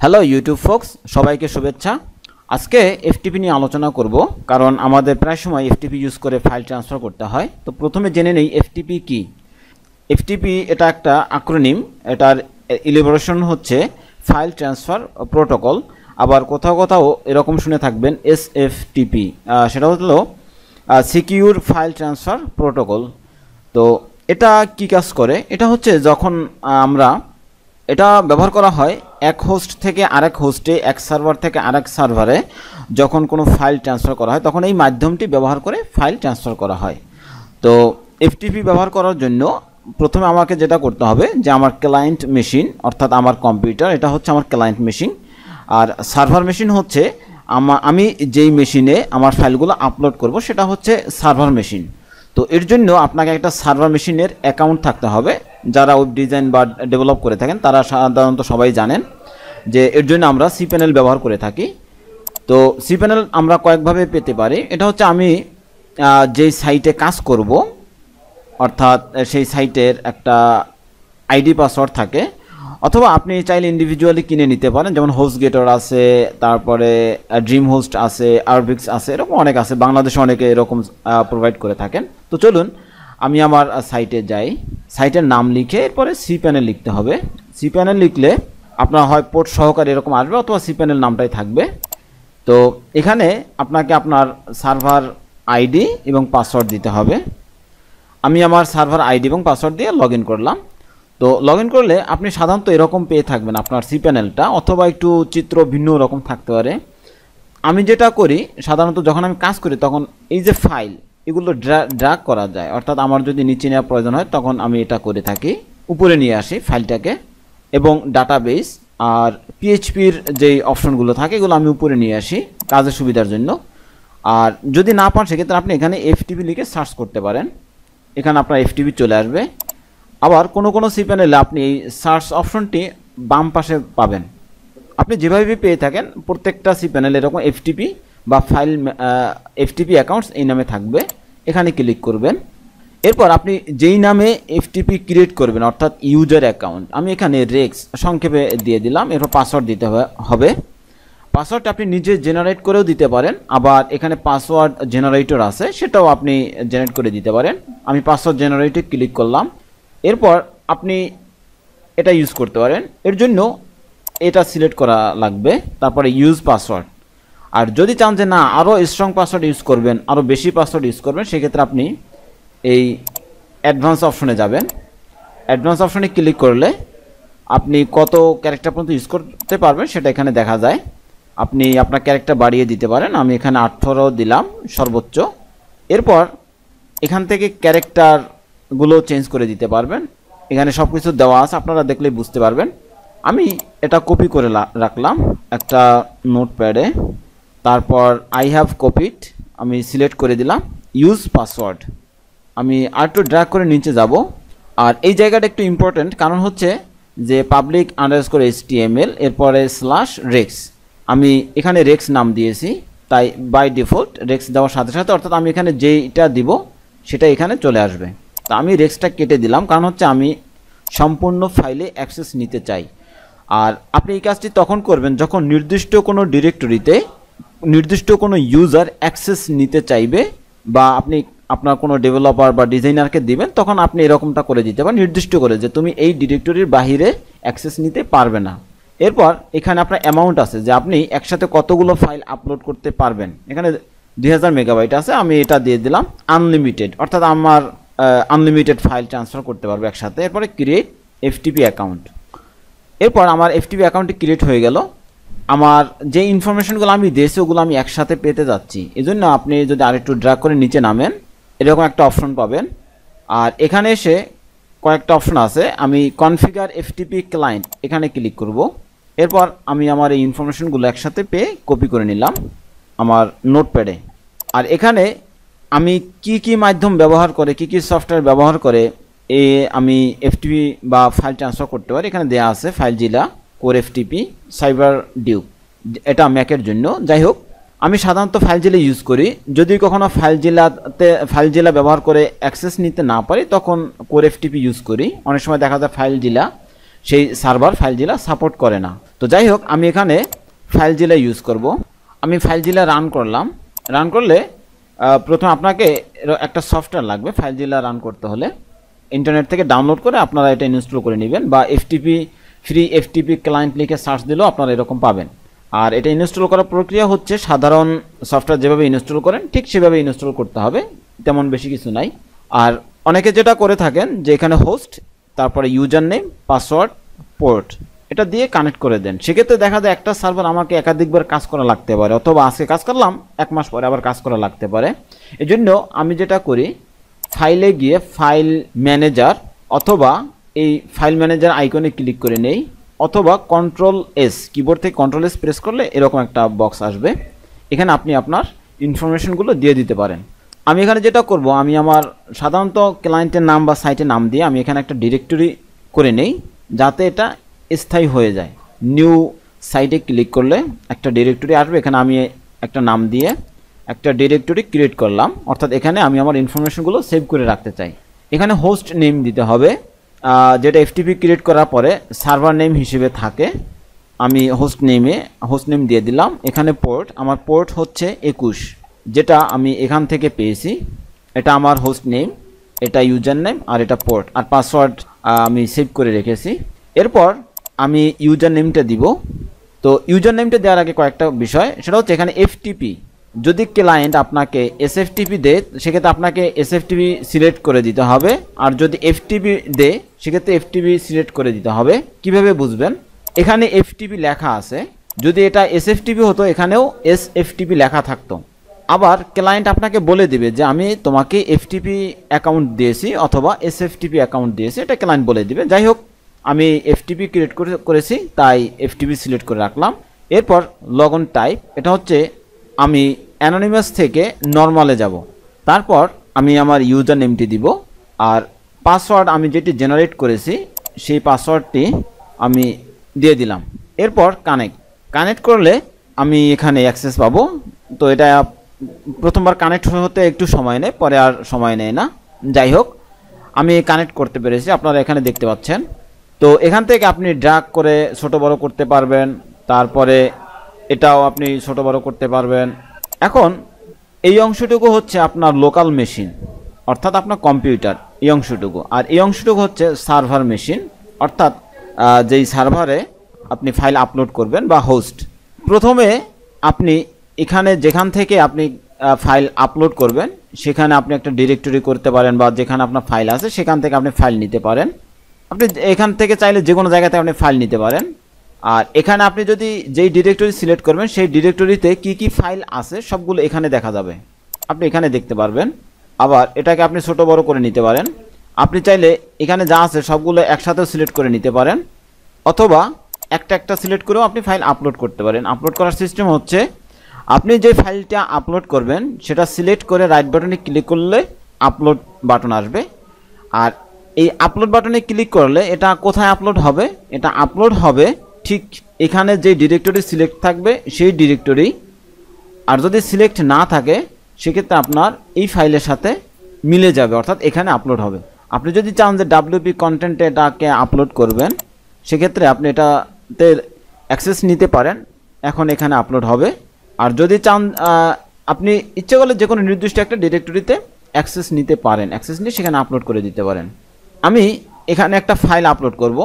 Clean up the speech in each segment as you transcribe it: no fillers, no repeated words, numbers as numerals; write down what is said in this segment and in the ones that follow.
Hello YouTube folks, সবাইকে শুভেচ্ছা। আজকে এফটিপি নিয়ে আলোচনা করব, কারণ আমাদের প্রায় সময় এফটিপি ইউজ করে ফাইল ট্রান্সফার করতে হয়। তো প্রথমে জেনে নেই এফটিপি কি। এফটিপি এটা একটা অ্যাক্রোনিম, এটার ইলাবোরেশন হচ্ছে ফাইল ট্রান্সফার প্রোটোকল। আবার কোথাও কোথাও এরকম শুনে থাকবেন এসএফটিপি, সেটা হলো সিকিউর ফাইল ট্রান্সফার প্রোটোকল। তো এটা কি কাজ করে? এটা হচ্ছে যখন এটা ব্যবহার করা হয় এক হোস্ট থেকে আরেক হোস্টে, এক সার্ভার থেকে আরেক সার্ভারে যখন কোনো ফাইল ট্রান্সফার করা হয়, তখন এই মাধ্যমটি ব্যবহার করে ফাইল ট্রান্সফার করা হয়। তো এফটিপি ব্যবহার করার জন্য প্রথমে আমাকে যেটা করতে হবে যে আমার ক্লায়েন্ট মেশিন, অর্থাৎ আমার কম্পিউটার, এটা হচ্ছে আমার ক্লায়েন্ট মেশিন। আর সার্ভার মেশিন হচ্ছে আমি যেই মেশিনে আমার ফাইলগুলো আপলোড করব সেটা হচ্ছে সার্ভার মেশিন। তো এর জন্য আপনাকে একটা সার্ভার মেশিনের অ্যাকাউন্ট থাকতে হবে। যারা ওয়েব ডিজাইন বা ডেভেলপ করে থাকেন তারা সাধারণত সবাই জানেন যে এর জন্য আমরা সিপ্যানেল ব্যবহার করে থাকি। তো সিপ্যানেল আমরা কয়েকভাবে পেতে পারি। এটা হচ্ছে আমি যেই সাইটে কাজ করব, অর্থাৎ সেই সাইটের একটা আইডি পাসওয়ার্ড থাকে, অথবা আপনি চাইলে ইন্ডিভিজুয়ালি কিনে নিতে পারেন। যেমন হোস্টগেটর আছে, তারপরে ড্রিম হোস্ট আছে, আরবিক্স আছে, এরকম অনেক আছে। বাংলাদেশে অনেকে এরকম প্রোভাইড করে থাকেন। তো চলুন আমি আমার সাইটে যাই। সাইটের নাম লিখে এরপরে সিপ্যানেল লিখতে হবে। সিপ্যানেল লিখলে আপনার হয় পোর্ট সহকারে এরকম আসবে, অথবা সিপ্যানেল নামটাই থাকবে। তো এখানে আপনাকে আপনার সার্ভার আইডি এবং পাসওয়ার্ড দিতে হবে। আমি আমার সার্ভার আইডি এবং পাসওয়ার্ড দিয়ে লগ ইন করলাম। তো লগ ইন করলে আপনি সাধারণত এরকম পেয়ে থাকবেন আপনার সিপ্যানেলটা, অথবা একটু চিত্র ভিন্ন রকম থাকতে পারে। আমি যেটা করি সাধারণত যখন আমি কাজ করি তখন এই যে ফাইল, এগুলো ড্র্যাগ করা যায়। অর্থাৎ আমার যদি নিচে নেওয়ার প্রয়োজন হয় তখন আমি এটা করে থাকি, উপরে নিয়ে আসি ফাইলটাকে, এবং ডাটাবেস আর পিএইচপির যেই অপশনগুলো থাকে এগুলো আমি উপরে নিয়ে আসি কাজের সুবিধার জন্য। আর যদি না পান সেক্ষেত্রে আপনি এখানে এফটিপি লিখে সার্চ করতে পারেন, এখানে আপনার এফটিপি চলে আসবে। আবার কোনো সিপ্যানেলে আপনি এই সার্চ অপশনটি বাম পাশে পাবেন। আপনি যেভাবে পেয়ে থাকেন প্রত্যেকটা সিপ্যানেল এরকম এফটিপি বা ফাইল এফটিপি অ্যাকাউন্টস এই নামে থাকবে। এখানে ক্লিক করবেন। এরপর আপনি যেই নামে এফটিপি ক্রিয়েট করবেন, অর্থাৎ ইউজার অ্যাকাউন্ট, আমি এখানে রেক্স সংক্ষেপে দিয়ে দিলাম। এরপর পাসওয়ার্ড দিতে হবে। পাসওয়ার্ডটা আপনি নিজে জেনারেট করেও দিতে পারেন, আবার এখানে পাসওয়ার্ড জেনারেটর আছে, সেটাও আপনি জেনারেট করে দিতে পারেন। আমি পাসওয়ার্ড জেনারেটে ক্লিক করলাম। এরপর আপনি এটা ইউজ করতে পারেন। এর জন্য এটা সিলেক্ট করা লাগবে, তারপরে ইউজ পাসওয়ার্ড। আর যদি চান যে না আরও স্ট্রং পাসওয়ার্ড ইউজ করবেন, আরও বেশি পাসওয়ার্ড ইউজ করবেন, সেক্ষেত্রে আপনি এই অ্যাডভান্স অপশনে যাবেন। অ্যাডভান্স অপশনে ক্লিক করলে আপনি কত ক্যারেক্টার পর্যন্ত ইউজ করতে পারবেন সেটা এখানে দেখা যায়। আপনি আপনার ক্যারেক্টার বাড়িয়ে দিতে পারেন। আমি এখানে 18 দিলাম সর্বোচ্চ। এরপর এখান থেকে ক্যারেক্টারগুলো চেঞ্জ করে দিতে পারবেন। এখানে সব কিছু দেওয়া আছে, আপনারা দেখলেই বুঝতে পারবেন। আমি এটা কপি করে রাখলাম একটা নোটপ্যাডে। তারপর আই হ্যাভ কপিড আমি সিলেক্ট করে দিলাম। ইউজ পাসওয়ার্ড আমি আরেকটু ড্র্যাগ করে নিচে যাব। আর এই জায়গাটা একটু ইম্পর্টেন্ট, কারণ হচ্ছে যে পাবলিক আন্ডারস্কোর HTML এরপরে /রেক্স, আমি এখানে রেক্স নাম দিয়েছি, তাই বাই ডিফল্ট রেক্স দেওয়ার সাথে সাথে, অর্থাৎ আমি এখানে যেইটা দিব সেটা এখানে চলে আসবে। তা আমি রেক্সটা কেটে দিলাম, কারণ হচ্ছে আমি সম্পূর্ণ ফাইলে অ্যাক্সেস নিতে চাই। আর আপনি এই কাজটি তখন করবেন যখন নির্দিষ্ট কোনো ডিরেক্টরিতে নির্দিষ্ট কোনো ইউজার অ্যাক্সেস নিতে চাইবে, বা আপনি আপনার কোনো ডেভেলপার বা ডিজাইনারকে দিবেন, তখন আপনি এরকমটা করে দিতে পারেন, নির্দিষ্ট করে যে তুমি এই ডিরেক্টরির বাহিরে অ্যাক্সেস নিতে পারবে না। এরপর এখানে আপনার অ্যামাউন্ট আছে যে আপনি একসাথে কতগুলো ফাইল আপলোড করতে পারবেন। এখানে 2000 মেগাবাইট আছে, আমি এটা দিয়ে দিলাম আনলিমিটেড, অর্থাৎ আমার আনলিমিটেড ফাইল ট্রান্সফার করতে পারবে একসাথে। এরপরে ক্রিয়েট এফটিপি অ্যাকাউন্ট। এরপর আমার এফটিপি অ্যাকাউন্টটি ক্রিয়েট হয়ে গেল। আমার যে ইনফরমেশনগুলো আমি দিয়েছি ওগুলো আমি একসাথে পেতে যাচ্ছি। এই জন্য আপনি যদি আরেকটু ড্র্যাগ করে নিচে নামেন, এরকম একটা অপশন পাবেন। আর এখানে এসে কয়েকটা অপশন আছে, আমি কনফিগার এফটিপি ক্লায়েন্ট এখানে ক্লিক করব। এরপর আমি আমার এই ইনফরমেশনগুলো একসাথে পেয়ে কপি করে নিলাম আমার নোটপ্যাডে। আর এখানে আমি কি মাধ্যম ব্যবহার করে, কি সফটওয়্যার ব্যবহার করে আমি এফটিপি বা ফাইল ট্রান্সফার করতে পারি, এখানে দেওয়া আছে ফাইলজিলা, কোর এফটিপি, সাইবার ডিউক, এটা ম্যাকের জন্য। যাই হোক, আমি সাধারণত ফাইলজিলা ইউজ করি। যদি কখনো ফাইলজিলা ব্যবহার করে অ্যাক্সেস নিতে না পারি তখন কোর এফটিপি ইউজ করি। অনেক সময় দেখা যায় ফাইলজিলা সেই সার্ভার ফাইলজিলা সাপোর্ট করে না, তো যাই হোক, আমি এখানে ফাইলজিলা ইউজ করব। আমি ফাইলজিলা রান করলাম। রান করলে প্রথমে আপনাকে একটা সফটওয়্যার লাগবে ফাইলজিলা রান করতে হলে। ইন্টারনেট থেকে ডাউনলোড করে আপনারা এটা ইনস্টল করে নেবেন, বা এফটিপি ফ্রি এফটিপি ক্লায়েন্ট লিখে সার্চ দিলেও আপনারা এরকম পাবেন। আর এটা ইনস্টল করার প্রক্রিয়া হচ্ছে সাধারণ সফটওয়্যার যেভাবে ইনস্টল করেন ঠিক সেভাবে ইনস্টল করতে হবে, তেমন বেশি কিছু নাই। আর অনেকে যেটা করে থাকেন যে এখানে হোস্ট, তারপরে ইউজার নেম, পাসওয়ার্ড, পোর্ট এটা দিয়ে কানেক্ট করে দেন। সেক্ষেত্রে দেখা যায় একটা সার্ভার আমাকে একাধিকবার কাজ করা লাগতে পারে, অথবা আজকে কাজ করলাম 1 মাস পরে আবার কাজ করা লাগতে পারে। এজন্য আমি যেটা করি, ফাইলে গিয়ে ফাইল ম্যানেজার অথবা এই ফাইল ম্যানেজার আইকনে ক্লিক করে নেই, অথবা Ctrl+S, কিবোর্ড থেকে Ctrl+S প্রেস করলে এরকম একটা বক্স আসবে। এখানে আপনি আপনার ইনফরমেশনগুলো দিয়ে দিতে পারেন। আমি এখানে যেটা করব, আমি আমার সাধারণত ক্লায়েন্টের নাম বা সাইটের নাম দিয়ে আমি এখানে একটা ডিরেক্টরি করে নেই, যাতে এটা স্থায়ী হয়ে যায়। নিউ সাইটে ক্লিক করলে একটা ডিরেক্টরি আসবে, এখানে আমি একটা নাম দিয়ে একটা ডিরেক্টরি ক্রিয়েট করলাম, অর্থাৎ এখানে আমি আমার ইনফরমেশনগুলো সেভ করে রাখতে চাই। এখানে হোস্ট নেম দিতে হবে, যেটা এফটিপি ক্রিয়েট করার পরে সার্ভার নেম হিসেবে থাকে। আমি হোস্ট নেম দিয়ে দিলাম। এখানে পোর্ট, আমার পোর্ট হচ্ছে 21, যেটা আমি এখান থেকে পেয়েছি। এটা আমার হোস্ট নেম, এটা ইউজার নেম, আর এটা পোর্ট, আর পাসওয়ার্ড আমি সেভ করে রেখেছি। এরপর আমি ইউজার নেমটা দিব। তো ইউজার নেমটা দেওয়ার আগে কয়েকটা বিষয়, সেটা হচ্ছে এখানে এফটিপি, যদি ক্লায়েন্ট আপনাকে এসএফটিপি দেয় সেক্ষেত্রে আপনাকে এসএফটিপি সিলেক্ট করে দিতে হবে, আর যদি এফটিপি দেয় সেক্ষেত্রে এফটিপি সিলেক্ট করে দিতে হবে। কিভাবে বুঝবেন? এখানে এফটিপি লেখা আছে, যদি এটা এসএফটিপি হতো এখানেও এসএফটিপি লেখা থাকতো। আবার ক্লায়েন্ট আপনাকে বলে দিবে যে আমি তোমাকে এফটিপি অ্যাকাউন্ট দিয়েছি অথবা এসএফটিপি অ্যাকাউন্ট দিয়েছি, এটা ক্লায়েন্ট বলে দিবে। যাই হোক, আমি এফটিপি ক্রিয়েট করেছি তাই এফটিপি সিলেক্ট করে রাখলাম। এরপর লগ ইন টাইপ, এটা হচ্ছে আমি অ্যানোনিমাস থেকে নর্মালে যাব। তারপর আমি আমার ইউজার নেমটি দিব, আর পাসওয়ার্ড আমি যেটি জেনারেট করেছি সেই পাসওয়ার্ডটি আমি দিয়ে দিলাম। এরপর কানেক্ট করলে আমি এখানে অ্যাক্সেস পাবো। তো এটা প্রথমবার কানেক্ট হতে একটু সময় নেয়, পরে আর সময় নেয় না। যাই হোক, আমি কানেক্ট করতে পেরেছি, আপনারা এখানে দেখতে পাচ্ছেন। তো এখান থেকে আপনি ড্র্যাগ করে ছোট বড় করতে পারবেন, তারপরে এটাও আপনি ছোট বড় করতে পারবেন। এখন এই অংশটুকু হচ্ছে আপনার লোকাল মেশিন, অর্থাৎ আপনার কম্পিউটার, এই অংশটুকু। আর এই অংশটুকু হচ্ছে সার্ভার মেশিন, অর্থাৎ যেই সার্ভারে আপনি ফাইল আপলোড করবেন বা হোস্ট। প্রথমে আপনি এখানে যেখান থেকে আপনি ফাইল আপলোড করবেন সেখানে আপনি একটা ডিরেক্টরি করতে পারেন, বা যেখানে আপনার ফাইল আছে সেখান থেকে আপনি ফাইল নিতে পারেন। আপনি এখান থেকে চাইলে যে কোনো জায়গাতে আপনি ফাইল নিতে পারেন। আর এখানে আপনি যদি যেই ডিরেক্টরি সিলেক্ট করবেন সেই ডিরেক্টরিতে কি কি ফাইল আছে সবগুলো এখানে দেখা যাবে, আপনি এখানে দেখতে পারবেন। আবার এটাকে আপনি ছোট বড় করে নিতে পারেন। আপনি চাইলে এখানে যা আছে সবগুলো একসাথে সিলেক্ট করে নিতে পারেন, অথবা একটা সিলেক্ট করেও আপনি ফাইল আপলোড করতে পারেন। আপলোড করার সিস্টেম হচ্ছে, আপনি যে ফাইলটা আপলোড করবেন সেটা সিলেক্ট করে রাইট বাটনে ক্লিক করলে আপলোড বাটন আসবে। আর এই আপলোড বাটনে ক্লিক করলে এটা কোথায় আপলোড হবে? এটা আপলোড হবে ঠিক এখানে যে ডিরেক্টরি সিলেক্ট থাকবে সেই ডিরেক্টরি। আর যদি সিলেক্ট না থাকে সেক্ষেত্রে আপনার এই ফাইলের সাথে মিলে যাবে, অর্থাৎ এখানে আপলোড হবে। আপনি যদি চান যে ডাব্লিউপি কন্টেন্টে এটাকে আপলোড করবেন সেক্ষেত্রে আপনি এটাতে অ্যাক্সেস নিতে পারেন, এখন এখানে আপলোড হবে। আর যদি চান আপনি ইচ্ছে করলে যে কোনো নির্দিষ্ট একটা ডিরেক্টরিতে অ্যাক্সেস নিতে পারেন, অ্যাক্সেস নিয়ে সেখানে আপলোড করে দিতে পারেন। আমি এখানে একটা ফাইল আপলোড করব,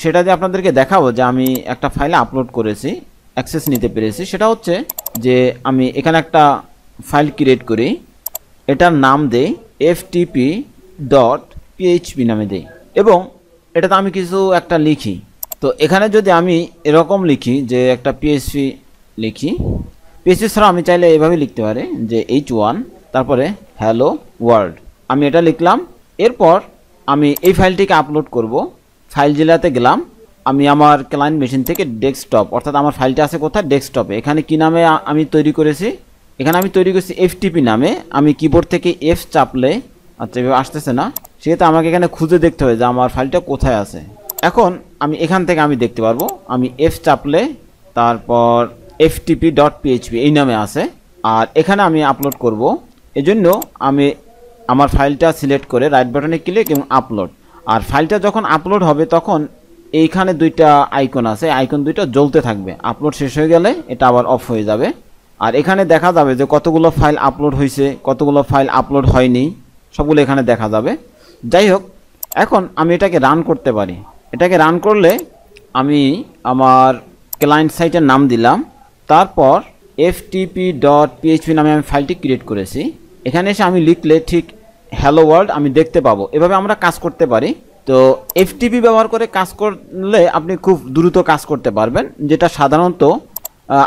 সেটা দিয়ে আপনাদেরকে দেখাবো যে আমি একটা ফাইলে আপলোড করেছি, অ্যাক্সেস নিতে পেরেছি। সেটা হচ্ছে যে আমি এখানে একটা ফাইল ক্রিয়েট করি, এটার নাম দেই ftp.php নামে দেই, এবং এটাতে আমি কিছু একটা লিখি। তো এখানে যদি আমি এরকম লিখি যে একটা পিএইচপি লিখি, পিএইচপি ছাড়া আমি চাইলে এভাবে লিখতে পারি যে h1 তারপরে হ্যালো ওয়ার্ল্ড, আমি এটা লিখলাম। এরপর আমি এই ফাইলটিকে আপলোড করব। ফাইল জেলাতে গেলাম, আমি আমার ক্লায়েন্ট মেশিন থেকে ডেস্কটপ, অর্থাৎ আমার ফাইলটা আছে কোথায়? ডেস্কটপে। এখানে কি নামে আমি তৈরি করেছি? এখানে আমি তৈরি করেছি এফটিপি নামে। আমি কিবোর্ড থেকে এফ চাপলে, আচ্ছা এভাবে আসতেছে না, সেক্ষেত্রে আমাকে এখানে খুঁজে দেখতে হবে যে আমার ফাইলটা কোথায় আছে। এখন আমি এখান থেকে আমি দেখতে পারবো, আমি এফ চাপলে তারপর ftp.php এই নামে আছে, আর এখানে আমি আপলোড করব। এজন্য আমি আমার ফাইলটা সিলেক্ট করে রাইট বাটনে ক্লিক এবং আপলোড। আর ফাইলটা যখন আপলোড হবে তখন এইখানে দুইটা আইকন আছে, আইকন দুইটা জ্বলতে থাকবে। আপলোড শেষ হয়ে গেলে এটা আবার অফ হয়ে যাবে। আর এখানে দেখা যাবে যে কতগুলো ফাইল আপলোড হয়েছে, কতগুলো ফাইল আপলোড হয়নি, সবগুলো এখানে দেখা যাবে। যাই হোক, এখন আমি এটাকে রান করতে পারি। এটাকে রান করলে আমি আমার ক্লায়েন্ট সাইটের নাম দিলাম, তারপর ftp.php নামে আমি ফাইলটি ক্রিয়েট করেছি। এখানে এসে আমি লিখলে ঠিক হ্যালো ওয়ার্ল্ড আমি দেখতে পাবো। এভাবে আমরা কাজ করতে পারি। তো এফটিপি ব্যবহার করে কাজ করলে আপনি খুব দ্রুত কাজ করতে পারবেন, যেটা সাধারণত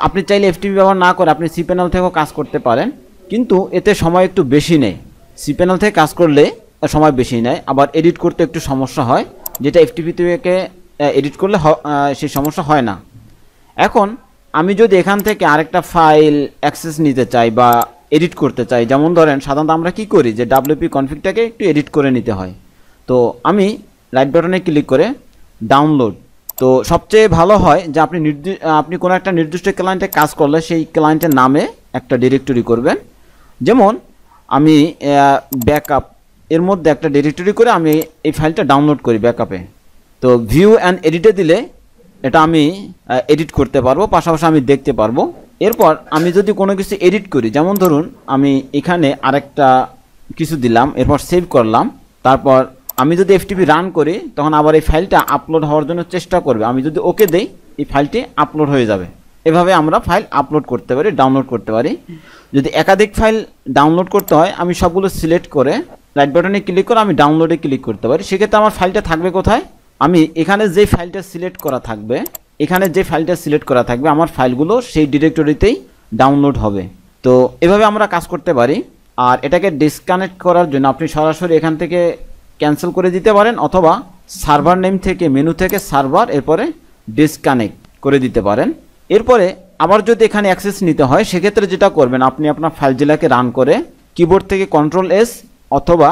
আপনি চাইলে এফটিপি ব্যবহার না করে আপনি cPanel থেকেও কাজ করতে পারেন, কিন্তু এতে সময় একটু বেশি নেয়। cPanel থেকে কাজ করলে সময় বেশি নেয়, আবার এডিট করতে একটু সমস্যা হয়, যেটা এফটিপি থেকে এডিট করলে সেই সমস্যা হয় না। এখন আমি যদি এখান থেকে আরেকটা ফাইল অ্যাক্সেস নিতে চাই বা এডিট করতে চাই, যেমন ধরেন সাধারণত আমরা কি করি যে WP কনফিগটাকে একটু এডিট করে নিতে হয়। তো আমি রাইট বাটনে ক্লিক করে ডাউনলোড, তো সবচেয়ে ভালো হয় যে আপনি কোনো একটা নির্দিষ্ট ক্লায়েন্টে কাজ করলে সেই ক্লায়েন্টের নামে একটা ডিরেক্টরি করবেন। যেমন আমি ব্যাকআপ এর মধ্যে একটা ডিরেক্টরি করে আমি এই ফাইলটা ডাউনলোড করি ব্যাকআপে। তো ভিউ অ্যান্ড এডিটে দিলে এটা আমি এডিট করতে পারবো, পাশাপাশি আমি দেখতে পারবো। এরপর আমি যদি কোনো কিছু এডিট করি, যেমন ধরুন আমি এখানে আরেকটা কিছু দিলাম, এরপর সেভ করলাম, তারপর আমি যদি এফটিপি রান করি তখন আবার এই ফাইলটা আপলোড হওয়ার জন্য চেষ্টা করবে। আমি যদি ওকে দেই এই ফাইলটি আপলোড হয়ে যাবে। এভাবে আমরা ফাইল আপলোড করতে পারি, ডাউনলোড করতে পারি। যদি একাধিক ফাইল ডাউনলোড করতে হয় আমি সবগুলো সিলেক্ট করে রাইট বাটনে ক্লিক করে আমি ডাউনলোডে ক্লিক করতে পারি। সেক্ষেত্রে আমার ফাইলটা থাকবে কোথায়? আমি এখানে যে ফাইলটা সিলেক্ট করা থাকবে, আমার ফাইলগুলো সেই ডিরেক্টরিতেই ডাউনলোড হবে। তো এভাবে আমরা কাজ করতে পারি। আর এটাকে ডিসকানেক্ট করার জন্য আপনি সরাসরি এখান থেকে ক্যান্সেল করে দিতে পারেন, অথবা সার্ভার নেম থেকে মেনু থেকে সার্ভার এরপরে ডিসকানেক্ট করে দিতে পারেন। এরপরে আবার যদি এখানে অ্যাক্সেস নিতে হয় সেক্ষেত্রে যেটা করবেন, আপনি আপনার ফাইলগুলোকে রান করে কিবোর্ড থেকে Ctrl+S অথবা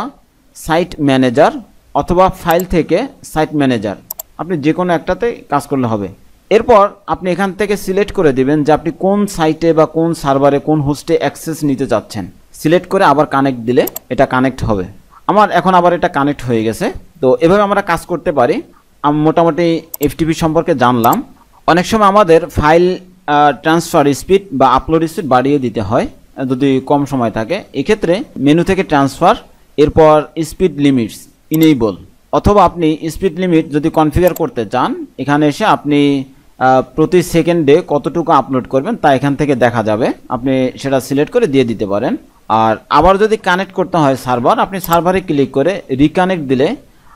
সাইট ম্যানেজার অথবা ফাইল থেকে সাইট ম্যানেজার, আপনি যে কোনো একটাতে কাজ করলে হবে। এরপর আপনি এখান থেকে সিলেক্ট করে দিবেন যে আপনি কোন সাইটে বা কোন সার্ভারে কোন হোস্টে অ্যাক্সেস নিতে চাচ্ছেন। সিলেক্ট করে আবার কানেক্ট দিলে এটা কানেক্ট হবে। আমার এখন আবার এটা কানেক্ট হয়ে গেছে। তো এভাবে আমরা কাজ করতে পারি। আমি মোটামুটি এফটিপি সম্পর্কে জানলাম। অনেক সময় আমাদের ফাইল ট্রান্সফার স্পিড বা আপলোড স্পিড বাড়িয়ে দিতে হয় যদি কম সময় থাকে। এক্ষেত্রে মেনু থেকে ট্রান্সফার, এরপর স্পিড লিমিটস ইনেবল, অথবা আপনি স্পিড লিমিট যদি কনফিগার করতে চান এখানে এসে আপনি প্রতি সেকেন্ডে কতটুকু আপলোড করবেন তা এখান থেকে দেখা যাবে, আপনি সেটা সিলেক্ট করে দিয়ে দিতে পারেন। আর আবার যদি কানেক্ট করতে হয় সার্ভার, আপনি সার্ভারে ক্লিক করে রিকানেক্ট দিলে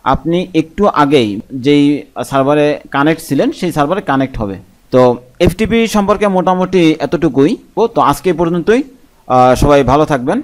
আপনি একটু আগেই যেই সার্ভারে কানেক্ট ছিলেন সেই সার্ভারে কানেক্ট হবে। তো এফটিপি সম্পর্কে মোটামুটি এতটুকুই। তো আজকে পর্যন্তই, সবাই ভালো থাকবেন।